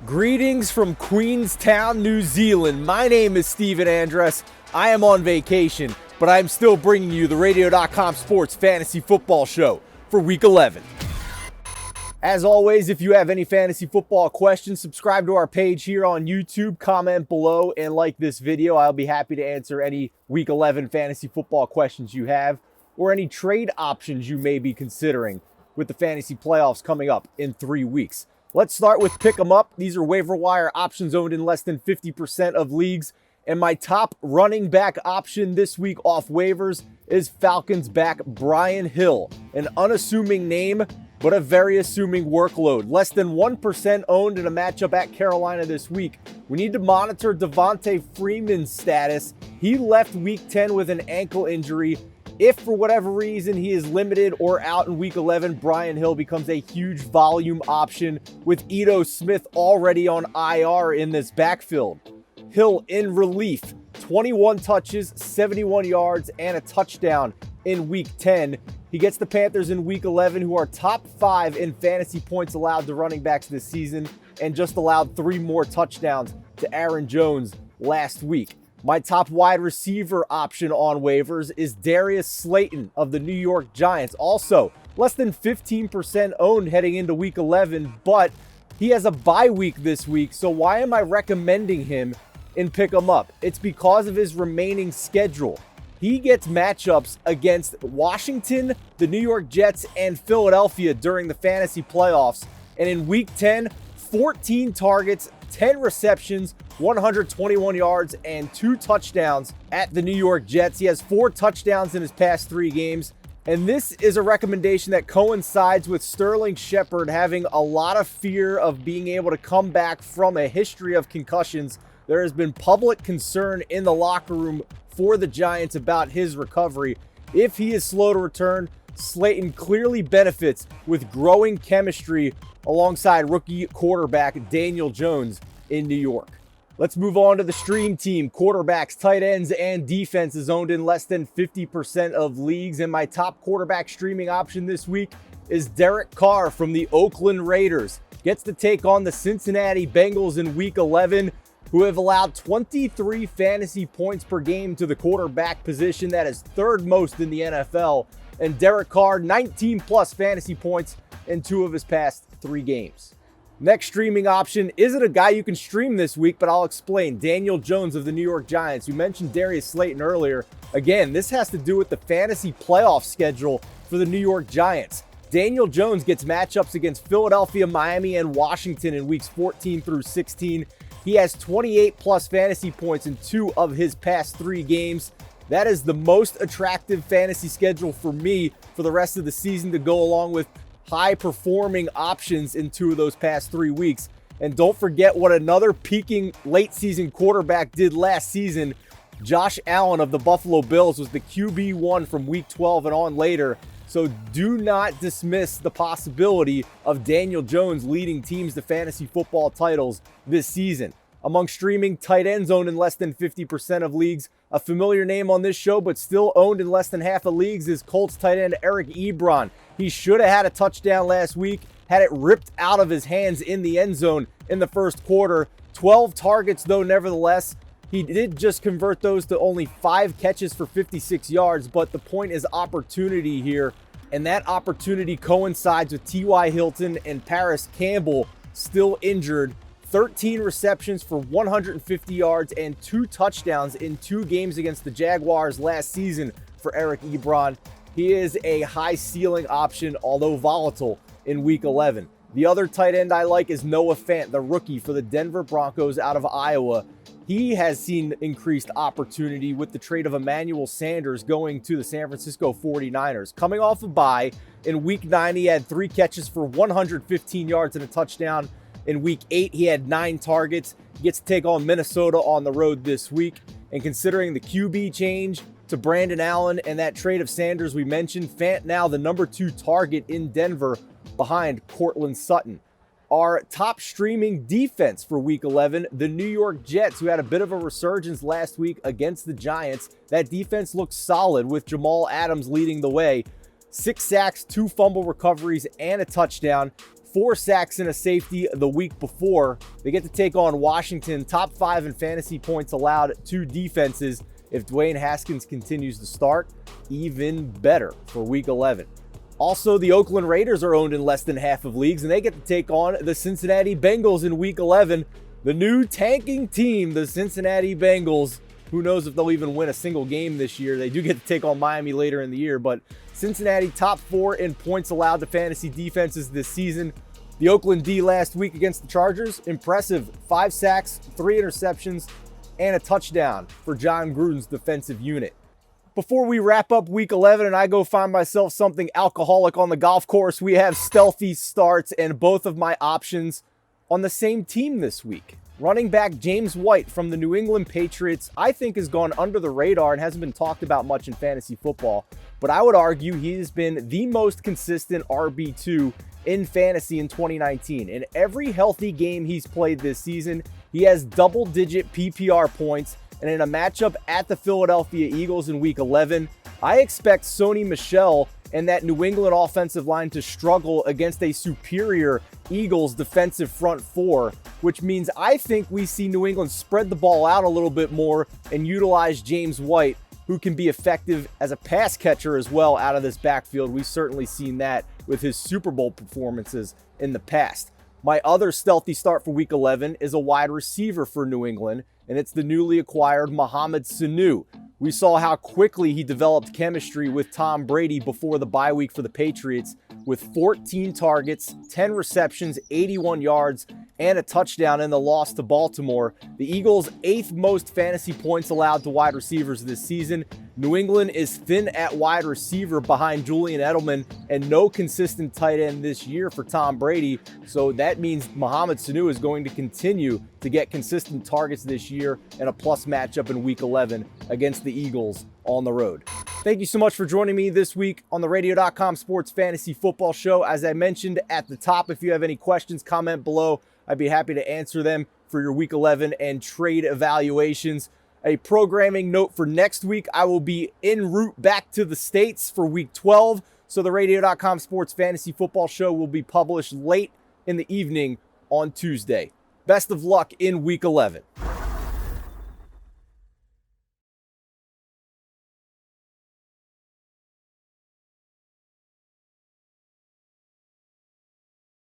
Greetings from Queenstown, New Zealand. My name is Steven Andress. I am on vacation, but I'm still bringing you the Radio.com Sports Fantasy Football Show for Week 11. As always, if you have any fantasy football questions, subscribe to our page here on YouTube, comment below, and like this video. I'll be happy to answer any Week 11 fantasy football questions you have, or any trade options you may be considering with the fantasy playoffs coming up in 3 weeks. Let's start with Pick 'em Up. These are waiver wire options owned in less than 50% of leagues. And my top running back option this week off waivers is Falcons back Brian Hill. An unassuming name, but a very assuming workload. Less than 1% owned in a matchup at Carolina this week. We need to monitor Devonta Freeman's status. He left week 10 with an ankle injury. If for whatever reason he is limited or out in week 11, Brian Hill becomes a huge volume option with Ito Smith already on IR in this backfield. Hill in relief, 21 touches, 71 yards, and a touchdown in week 10. He gets the Panthers in week 11, who are top 5 in fantasy points allowed to running backs this season, and just allowed 3 more touchdowns to Aaron Jones last week. My top wide receiver option on waivers is Darius Slayton of the New York Giants. Also, less than 15% owned heading into week 11, but he has a bye week this week, so why am I recommending him in Pick 'em Up? It's because of his remaining schedule. He gets matchups against Washington, the New York Jets, and Philadelphia during the fantasy playoffs. And in week 10, 14 targets, 10 receptions, 121 yards, and 2 touchdowns at the New York Jets. He has 4 touchdowns in his past 3 games. And this is a recommendation that coincides with Sterling Shepard having a lot of fear of being able to come back from a history of concussions. There has been public concern in the locker room for the Giants about his recovery. If he is slow to return, Slayton clearly benefits with growing chemistry alongside rookie quarterback Daniel Jones in New York. Let's move on to the stream team. Quarterbacks, tight ends, and defense is owned in less than 50% of leagues. And my top quarterback streaming option this week is Derek Carr from the Oakland Raiders. Gets to take on the Cincinnati Bengals in week 11, who have allowed 23 fantasy points per game to the quarterback position. That is 3rd most in the NFL. And Derek Carr, 19 plus fantasy points in 2 of his past 3 games. Next streaming option isn't a guy you can stream this week, but I'll explain. Daniel Jones of the New York Giants. You mentioned Darius Slayton earlier. Again, this has to do with the fantasy playoff schedule for the New York Giants. Daniel Jones gets matchups against Philadelphia, Miami, and Washington in weeks 14 through 16. He has 28 plus fantasy points in 2 of his past 3 games. That is the most attractive fantasy schedule for me for the rest of the season, to go along with high-performing options in 2 of those past 3 weeks. And don't forget what another peaking late-season quarterback did last season. Josh Allen of the Buffalo Bills was the QB1 from week 12 and on later. So do not dismiss the possibility of Daniel Jones leading teams to fantasy football titles this season. Among streaming tight ends owned in less than 50% of leagues, a familiar name on this show but still owned in less than half of leagues is Colts tight end Eric Ebron. He should have had a touchdown last week, had it ripped out of his hands in the end zone in the first quarter. 12 targets though, nevertheless. He did just convert those to only 5 catches for 56 yards, but the point is opportunity here. And that opportunity coincides with T.Y. Hilton and Paris Campbell still injured. 13 receptions for 150 yards and 2 touchdowns in 2 games against the Jaguars last season for Eric Ebron. He is a high ceiling option, although volatile, in week 11. The other tight end I like is Noah Fant, the rookie for the Denver Broncos out of Iowa. He has seen increased opportunity with the trade of Emmanuel Sanders going to the San Francisco 49ers. Coming off a bye, in week 9 he had 3 catches for 115 yards and a touchdown. In week 8, he had 9 targets. He gets to take on Minnesota on the road this week. And considering the QB change to Brandon Allen and that trade of Sanders we mentioned, Fant now the number 2 target in Denver behind Cortland Sutton. Our top streaming defense for week 11, the New York Jets, who had a bit of a resurgence last week against the Giants. That defense looks solid with Jamal Adams leading the way. 6 sacks, 2 fumble recoveries, and a touchdown. 4 sacks and a safety the week before. They get to take on Washington, top 5 in fantasy points allowed to defenses. If Dwayne Haskins continues to start, even better for week 11. Also, the Oakland Raiders are owned in less than half of leagues, and they get to take on the Cincinnati Bengals in week 11. The new tanking team, the Cincinnati Bengals. Who knows if they'll even win a single game this year. They do get to take on Miami later in the year, but Cincinnati top 4 in points allowed to fantasy defenses this season. The Oakland D last week against the Chargers, impressive. 5 sacks, 3 interceptions, and a touchdown for John Gruden's defensive unit. Before we wrap up week 11 and I go find myself something alcoholic on the golf course, we have Stealthy starts and both of my options on the same team this week. Running back James White from the New England Patriots, I think, has gone under the radar and hasn't been talked about much in fantasy football, but I would argue he has been the most consistent RB2 in fantasy in 2019. In every healthy game he's played this season, he has double-digit PPR points, and in a matchup at the Philadelphia Eagles in Week 11, I expect Sony Michel and that New England offensive line to struggle against a superior Eagles defensive front 4, which means I think we see New England spread the ball out a little bit more and utilize James White, who can be effective as a pass catcher as well out of this backfield. We've certainly seen that with his Super Bowl performances in the past. My other stealthy start for Week 11 is a wide receiver for New England, and it's the newly acquired Mohamed Sanu. We saw how quickly he developed chemistry with Tom Brady before the bye week for the Patriots, with 14 targets, 10 receptions, 81 yards, and a touchdown in the loss to Baltimore. The Eagles' 8th most fantasy points allowed to wide receivers this season. New England is thin at wide receiver behind Julian Edelman and no consistent tight end this year for Tom Brady. So that means Mohamed Sanu is going to continue to get consistent targets this year and a plus matchup in Week 11 against the Eagles on the road. Thank you so much for joining me this week on the Radio.com Sports Fantasy Football Show. As I mentioned at the top, if you have any questions, comment below. I'd be happy to answer them for your Week 11 and trade evaluations. A programming note for next week, I will be en route back to the States for Week 12. So the Radio.com Sports Fantasy Football Show will be published late in the evening on Tuesday. Best of luck in Week 11.